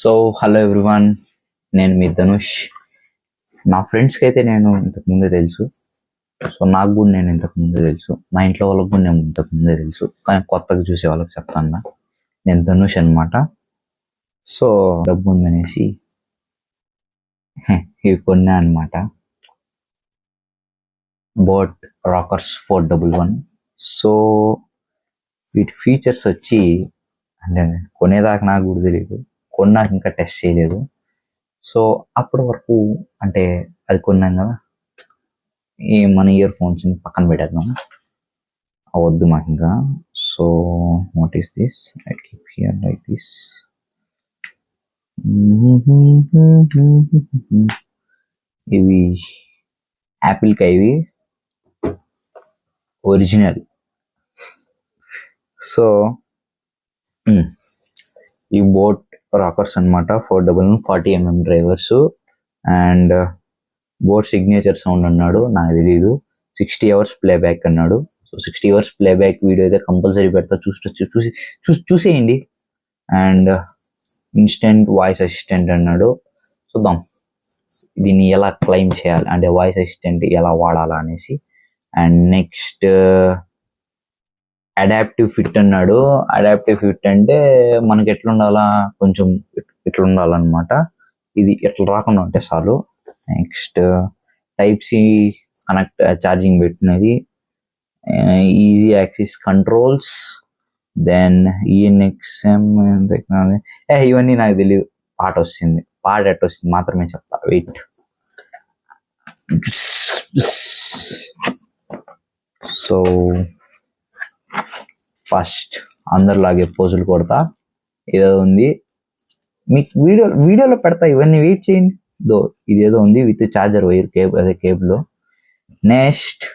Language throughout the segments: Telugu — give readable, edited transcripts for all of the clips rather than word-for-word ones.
సో హలో ఎవ్రీవన్, నేను మీ ధనుష్. నా ఫ్రెండ్స్కి అయితే నేను ఇంతకు ముందే తెలుసు. సో నాకు కూడా నేను ఇంతకు ముందే తెలుసు. మా ఇంట్లో వాళ్ళకి కూడా నేను ఇంతకు ముందే తెలుసు. కానీ కొత్తగా చూసే వాళ్ళకి చెప్తాను, నేను ధనుష్ అనమాట. సో డబ్బు ఉందనేసి ఇవి కొన్నా అనమాట. Boat rockers 411. సో వీటి ఫీచర్స్ వచ్చి, అంటే కొనేదాకా నాకు కూడా తెలియదు, కొన్నాక ఇంకా టెస్ట్ చేయలేదు. సో అప్పటి వరకు అంటే అది కొన్నాం కదా, ఈ మన ఇయర్ ఫోన్స్ పక్కన పెట్టేద్దాం, అవద్దు మాకు ఇంకా. So what is this? I keep here like this. ఇవి యాపిల్కి ఇవి ఒరిజినల్. సో ఈ బోట్ రాకర్స్ అనమాట, 411 drivers and boat signature sound అన్నాడు, నాకు తెలియదు. 60 hours ప్లేబ్యాక్ అన్నాడు. సో 60 hours ప్లేబ్యాక్ వీడియో అయితే కంపల్సరీ పెడతా, చూసేయండి. అండ్ ఇన్స్టెంట్ వాయిస్ అసిస్టెంట్ అన్నాడు. చూద్దాం దీన్ని ఎలా క్లెయిమ్ చేయాలి, అంటే వాయిస్ అసిస్టెంట్ ఎలా వాడాలా అనేసి. అండ్ నెక్స్ట్ అడాప్టివ్ ఫిట్ అన్నాడు. అడాప్టివ్ ఫిట్ అంటే మనకి ఎట్లా ఉండాలా, కొంచెం ఇట్లా ఉండాలన్నమాట. ఇది ఎట్లా రాకుండా ఉంటే చాలు. Next type C connect charging పెట్టినది, easy access controls, then ENXM. ఇవన్నీ నాకు తెలియదు. పాట వస్తుంది, పాట ఎట్ వస్తుంది మాత్రమే చెప్తా, వెయిట్. సో ఫస్ట్ అందరిలాగే పోజులు కొడతా, ఏదో ఉంది మీకు వీడియోలో పెడతా, ఇవన్నీ వెయిట్ చేయండి. ఇదేదో ఉంది విత్ ఛార్జర్ వైర్ కేబుల్, అదే కేబుల్. నెక్స్ట్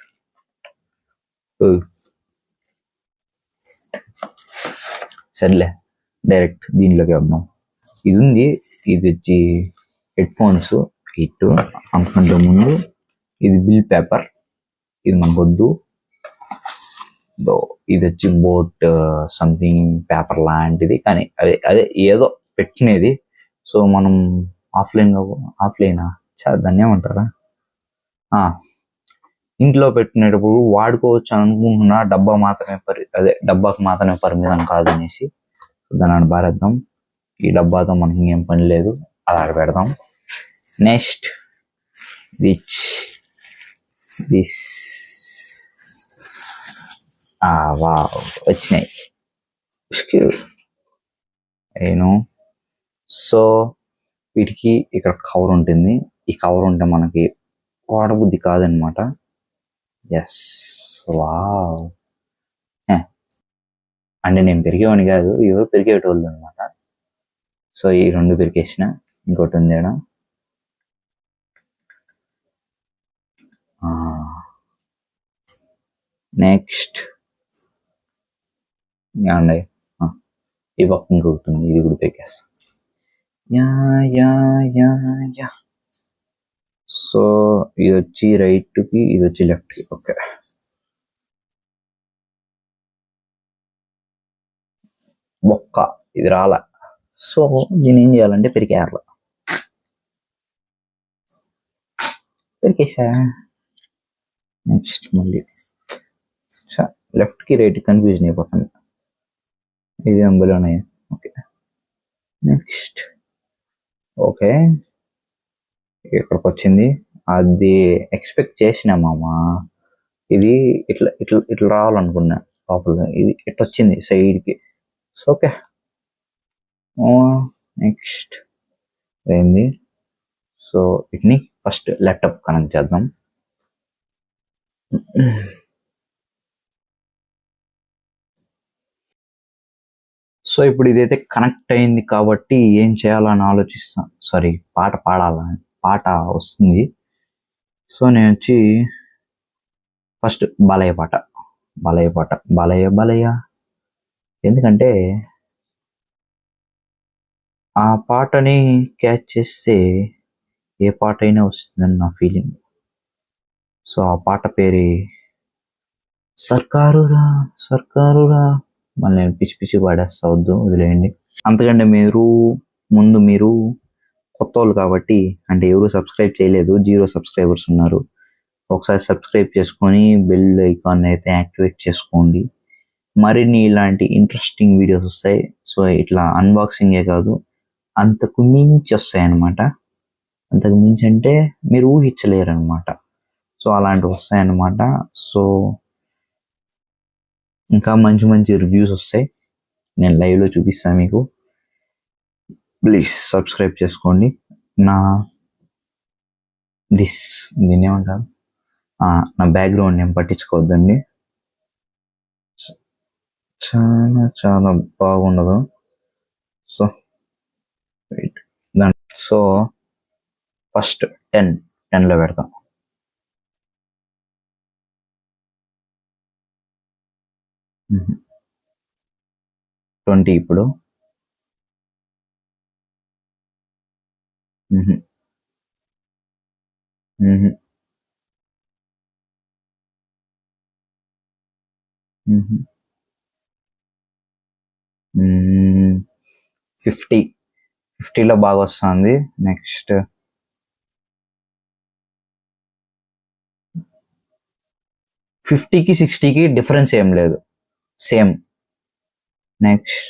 సర్లే డైరెక్ట్ దీంట్లోకి వద్దాం. ఇది ఉంది, ఇది వచ్చి హెడ్ ఫోన్స్ ఇటు. అంతకంటే ముందు ఇది బిల్ పేపర్, ఇది మనకు వద్దు. ఇది వచ్చి బోట్ సంథింగ్ పేపర్ లాంటిది, కానీ అదే ఏదో పెట్టినది. సో మనం ఆఫ్లైనా దాన్ని ఏమంటారా, ఇంట్లో పెట్టినప్పుడు వాడుకోవచ్చు అని అనుకుంటున్నా. డబ్బాకు మాత్రమే పరిమితం కాదనేసి దాన్ని బారేద్దాం. ఈ డబ్బాతో మనకి ఏం పని లేదు, అది ఆడ పెడదాం. నెక్స్ట్ దిస్ వచ్చినాయి ఏను. సో వీటికి ఇక్కడ కవర్ ఉంటుంది. ఈ కవర్ ఉంటే మనకి వాడబుద్ధి కాదనమాట. Yes, wow. అంటే నేను పెరిగేవాడిని కాదు, ఎవరు పెరిగేటోళ్ళు అనమాట. సో ఈ రెండు పెరికేసిన, ఇంకోటి ఉంది ఏడా. నెక్స్ట్ అండి ఈ పక్క ఇంకొకటి ఉంది, ఇది కూడా పెరికేస్తా. యా. సో ఇది వచ్చి రైట్కి, ఇది వచ్చి లెఫ్ట్కి. ఓకే, బొక్క ఇది రాలా. సో దీన్ని ఏం చేయాలంటే పెరికేసా. నెక్స్ట్ మళ్ళీ లెఫ్ట్కి రైట్కి కన్ఫ్యూజన్ అయిపోతుంది. ఇది అంబులో ఉన్నాయా? ఓకే, నెక్స్ట్ ఓకే ఇక్కడికి వచ్చింది. అది ఎక్స్పెక్ట్ చేసినామా, ఇది ఇట్లా ఇట్లా ఇట్లా రావాలనుకున్నా లోపల, ఇది ఇట్లా వచ్చింది సైడ్కి. సో ఓకే, నెక్స్ట్ ఏంది. సో వీటిని ఫస్ట్ ల్యాప్టాప్ కనెక్ట్ చేద్దాం. సో ఇప్పుడు ఇదైతే కనెక్ట్ అయింది కాబట్టి ఏం చేయాలని ఆలోచిస్తాం. సారీ, పాట పాడాలని, పాట వస్తుంది. సో నేను వచ్చి ఫస్ట్ బాలయ్య పాట, బాలయ్య. ఎందుకంటే ఆ పాటని క్యాచ్ చేస్తే ఏ పాట అయినా వస్తుందని నా ఫీలింగ్. సో ఆ పాట పేరు సర్కారురా. మళ్ళీ నేను పిచ్చి పాడేస్తా, వద్దు, వదిలేయండి. అంతకంటే మీరు ముందు మీరు కొత్త వాళ్ళు కాబట్టి, అంటే ఎవరు సబ్స్క్రైబ్ చేయలేదు, 0 సబ్స్క్రైబర్స్ ఉన్నారు. ఒకసారి సబ్స్క్రైబ్ చేసుకొని బెల్ ఐకాన్ అయితే యాక్టివేట్ చేసుకోండి. మరిన్ని ఇలాంటి ఇంట్రెస్టింగ్ వీడియోస్ వస్తాయి. సో ఇట్లా అన్బాక్సింగే కాదు, అంతకు మించి వస్తాయి అన్నమాట. అంతకు మించి అంటే మీరు ఊహించలేరు అనమాట. సో అలాంటివి వస్తాయన్నమాట. సో ఇంకా మంచి మంచి రివ్యూస్ వస్తాయి, నేను లైవ్లో చూపిస్తాను మీకు. ప్లీజ్ సబ్స్క్రైబ్ చేసుకోండి. దీన్ని ఏమంటారు, నా బ్యాక్గ్రౌండ్ ఏం పట్టించుకోవద్దండి, చాలా చాలా బాగుండదు. సో సో ఫస్ట్ 10లో పెడతాం. మ్మ్. 20 ఇప్పుడు. మ్మ్. మ్మ్. మ్మ్. 50లో బాగా వస్తుంది. నెక్స్ట్ 50కి 60కి డిఫరెన్స్ ఏం లేదు, సేమ్. నెక్స్ట్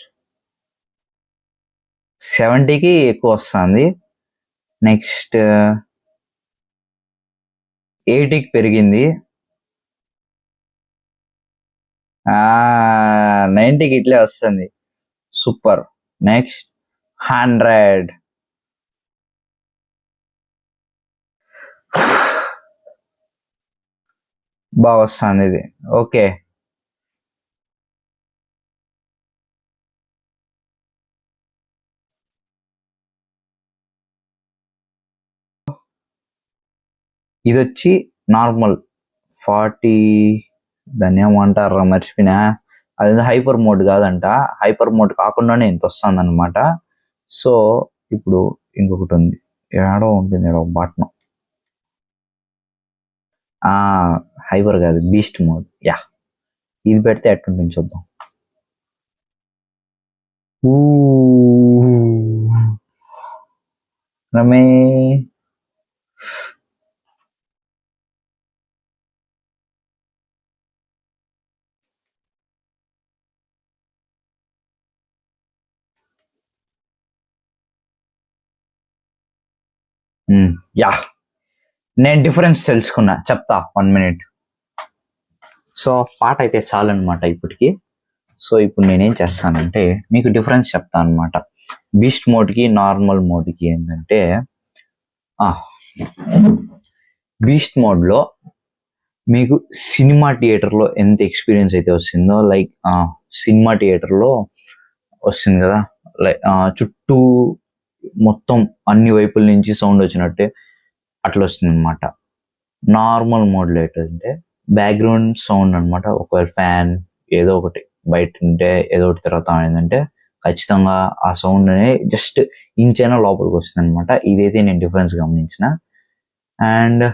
70కి ఎక్కువ వస్తుంది. నెక్స్ట్ 80కి పెరిగింది. 90కి ఇట్లే వస్తుంది. సూపర్. నెక్స్ట్ 100. బాగా వస్తుంది ఇది. ఓకే, ఇది వచ్చి నార్మల్ 40, దాన్ని ఏమంటారా మర్చిపోయినా. అది హైపర్ మోడ్ కాదంట, హైపర్ మోడ్ కాకుండానే ఇంత వస్తుంది అనమాట. సో ఇప్పుడు ఇంకొకటి ఉంది, ఏడో ఉంటుంది ఒక బటన్, హైపర్ కాదు, బీస్ట్ మోడ్. యా, ఇది పెడితే ఎట్టుంటుంది చూద్దాం. రమే యా, నేను డిఫరెన్స్ తెలుసుకున్నా, చెప్తా 1 minute. సో పాట అయితే చాలన్నమాట ఇప్పటికి. సో ఇప్పుడు నేనేం చేస్తానంటే మీకు డిఫరెన్స్ చెప్తాను అనమాట. బీస్ట్ మోడ్కి నార్మల్ మోడ్కి ఏంటంటే, బీస్ట్ మోడ్లో మీకు సినిమా థియేటర్లో ఎంత ఎక్స్పీరియన్స్ అయితే వస్తుందో, లైక్ సినిమా థియేటర్లో వస్తుంది కదా, లైక్ చుట్టూ మొత్తం అన్ని వైపుల నుంచి సౌండ్ వచ్చినట్టే అట్లా వస్తుంది అనమాట. నార్మల్ మోడ్లో ఏంటంటే బ్యాక్గ్రౌండ్ సౌండ్ అనమాట. ఒకవేళ ఫ్యాన్ ఏదో ఒకటి బయట ఉంటే ఏదో ఒకటి తిరుగుతా ఏంటంటే ఖచ్చితంగా ఆ సౌండ్ అనేది జస్ట్ ఇంచైనా లోపలికి వస్తుంది అనమాట. ఇదైతే నేను డిఫరెన్స్ గమనించిన. అండ్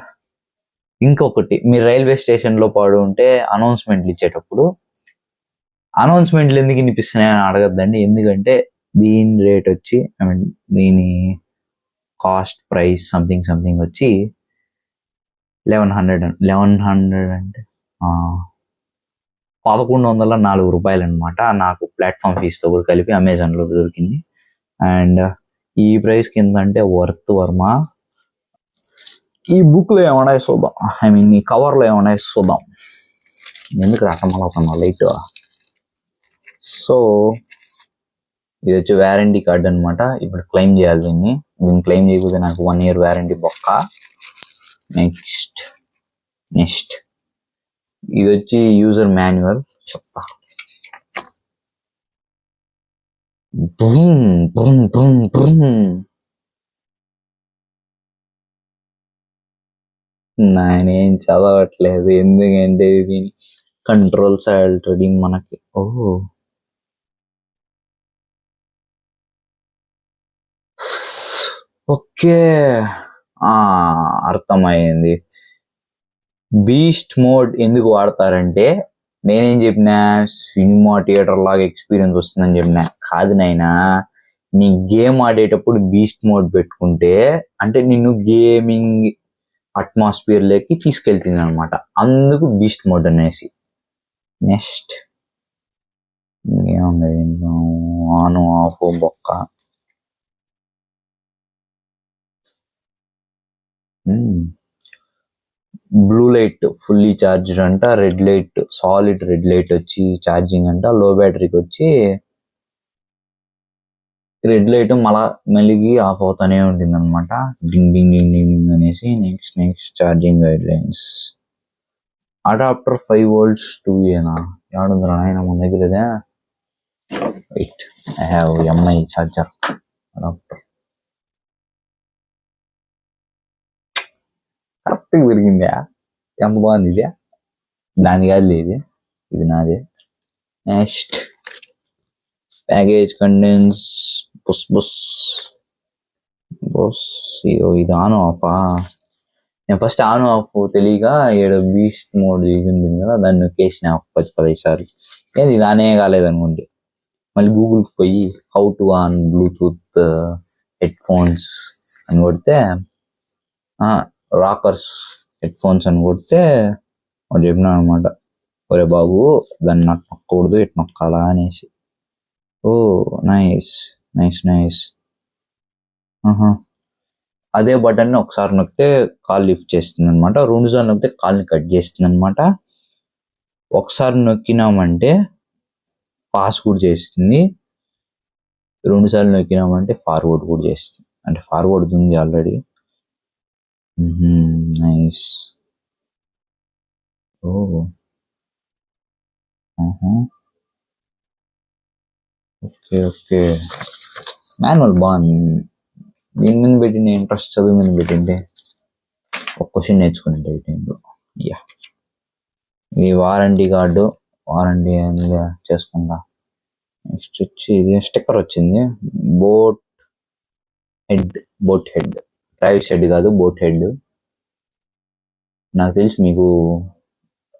ఇంకొకటి, మీరు రైల్వే స్టేషన్లో పాడు ఉంటే అనౌన్స్మెంట్లు ఇచ్చేటప్పుడు, అనౌన్స్మెంట్లు ఎందుకు వినిపిస్తున్నాయని అడగద్దండి. ఎందుకంటే దీని రేట్ వచ్చి, ఐ మీన్ దీని కాస్ట్ ప్రైస్ సంథింగ్ వచ్చి 1100 అంటే 1104 రూపాయలు అనమాట. నాకు ప్లాట్ఫామ్ ఫీజుతో కూడా కలిపి అమెజాన్లో దొరికింది. అండ్ ఈ ప్రైస్ కింద అంటే వర్త్ వర్మ. ఈ బుక్లో ఏమన్నా చూద్దాం, ఐ మీన్ ఈ కవర్లో ఏమన్నా చూద్దాం. ఎందుకు రాకమన్నా లైట్. సో ఇది వచ్చి వ్యారంటీ కార్డ్ అనమాట. ఇప్పుడు క్లెయిమ్ చేయాలి దీన్ని క్లెయిమ్ చేయకపోతే నాకు 1 year వ్యారంటీ బొక్క. నెక్స్ట్ ఇది వచ్చి యూజర్ మాన్యువల్. చెప్తా, నేనేం చదవట్లేదు ఎందుకంటే ఇది కంట్రోల్స్ ఆల్రెడీ మనకి. ఓకే, అర్థమైంది. బీస్ట్ మోడ్ ఎందుకు వాడతారంటే, నేనేం చెప్పినా సినిమా థియేటర్ లాగా ఎక్స్పీరియన్స్ వస్తుందని చెప్పినా. కాదు నాయనా, నీ గేమ్ ఆడేటప్పుడు బీస్ట్ మోడ్ పెట్టుకుంటే అంటే నిన్ను గేమింగ్ అట్మాస్ఫియర్ లోకి తీసుకెళ్తుంది అనమాట. అందుకు బీస్ట్ మోడ్ అనేసి. నెక్స్ట్ ఏముంది ఆన్ ఆఫ్ బొక్క. బ్లూ లైట్ ఫుల్లీ ఛార్జ్డ్ అంట, red light solid red light వచ్చి ఛార్జింగ్ అంట, లో బ్యాటరీకి వచ్చి రెడ్ లైట్ మళ్ళా మెలిగి ఆఫ్ అవుతానే ఉంటుంది అనమాట. డింగ్ డింగ్ డింగ్ డింగ్ అనేసి. Next charging guidelines. Adapter 5 volts 2A ఏడుందిరా నాయన మన దగ్గర ఇదే. Wait, I have Mi charger adapter. కరెక్ట్గా దొరికిందా? ఎంత బాగుంది ఇది. దాని కాదు ఇది, ఇది నాదే. నెక్స్ట్ ప్యాకేజ్ కంటెంట్స్ బుస్ బుస్ బుస్. ఇది ఆన్ ఆఫా? నేను ఫస్ట్ ఆన్ ఆఫ్ తెలియక ఏడు బీస్ట్ మోడ్ ఉంటుంది కదా, దాన్ని నొక్కేసిన 10-15 సార్లు. ఏది దానే కాలేదనుకోండి. మళ్ళీ గూగుల్కి పోయి how to on Bluetooth head phones అని కొడితే, రాకర్స్ హెడ్ ఫోన్స్ అని కొడితే వాడు చెప్పినాడు అనమాట, ఒరే బాబు దాన్ని నాకు నొక్కకూడదు, ఇటు నొక్కాలా అనేసి. ఓ నైస్ నైస్ నైస్. అదే బటన్ని ఒకసారి నొక్కితే కాల్ లిఫ్ట్ చేస్తుంది అనమాట, 2 సార్లు నొక్కితే కాల్ని కట్ చేస్తుంది అనమాట. ఒకసారి నొక్కినామంటే పాస్ కూడా చేస్తుంది, 2 సార్లు నొక్కినామంటే ఫార్వర్డ్ కూడా చేస్తుంది. అంటే ఫార్వర్డ్ ఉంది ఆల్రెడీ. నైస్. ఓ ఓకే ఓకే. మాన్యువల్ బాగుంది. దీని మీద పెట్టిన ఇంట్రెస్ట్ చదువు మీద పెట్టింటే ఒక క్వశ్చన్ నేర్చుకుని ఈ టైంలో. యా, ఇది వారంటీ కార్డు, వారంటీ అనేది చేసుకుంటా. నెక్స్ట్ వచ్చి ఇది స్టిక్కర్ వచ్చింది, బోట్ హెడ్. ప్రైవేట్ హెడ్ కాదు, బోట్ హెడ్. నాకు తెలిసి మీకు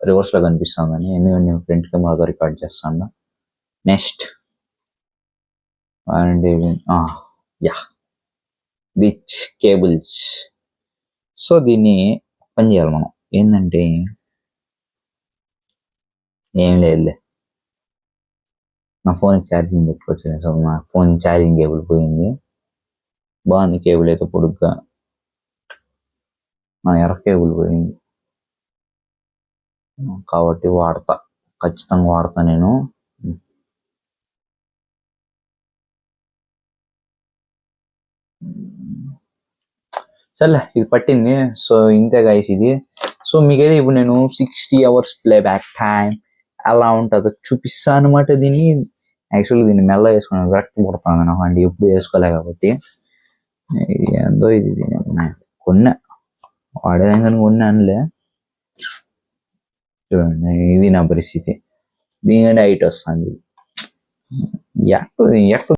రివర్స్ లో కనిపిస్తుందని, ఎందుకంటే నేను ఫ్రంట్ కెమెరాతో రికార్డ్ చేస్తాను. Next warranty, yeah, which cables. So దీన్ని పని చేయాలి మనం. ఏంటంటే ఏం లేదులే, నా ఫోన్ ఛార్జింగ్ పెట్టుకోవచ్చు. సో నా ఫోన్ ఛార్జింగ్ కేబుల్ పోయింది. బాగుంది కేబుల్ అయితే పొడుగ్గా, నా ఎర్ర కేబుల్ పోయింది కాబట్టి ఖచ్చితంగా వాడతా నేను. సర్లే, ఇది పట్టింది. సో ఇంతే గైస్ ఇది. సో మీకైతే ఇప్పుడు నేను 60 hours ప్లే బ్యాక్ టైం ఎలా ఉంటుందో చూపిస్తాను అనమాట. దీన్ని యాక్చువల్గా దీన్ని మెల్ల వేసుకున్నాను, కరెక్ట్ పడుతుంది నాకు, అంటే ఎప్పుడు వేసుకోలే కాబట్టి. ఏందో ఇది కొన్నా, వాడేదాకా కొన్నానులే. చూడండి, ఇది నా పరిస్థితి. దీనికంటే హైట్ వస్తుంది. ఎక్కడ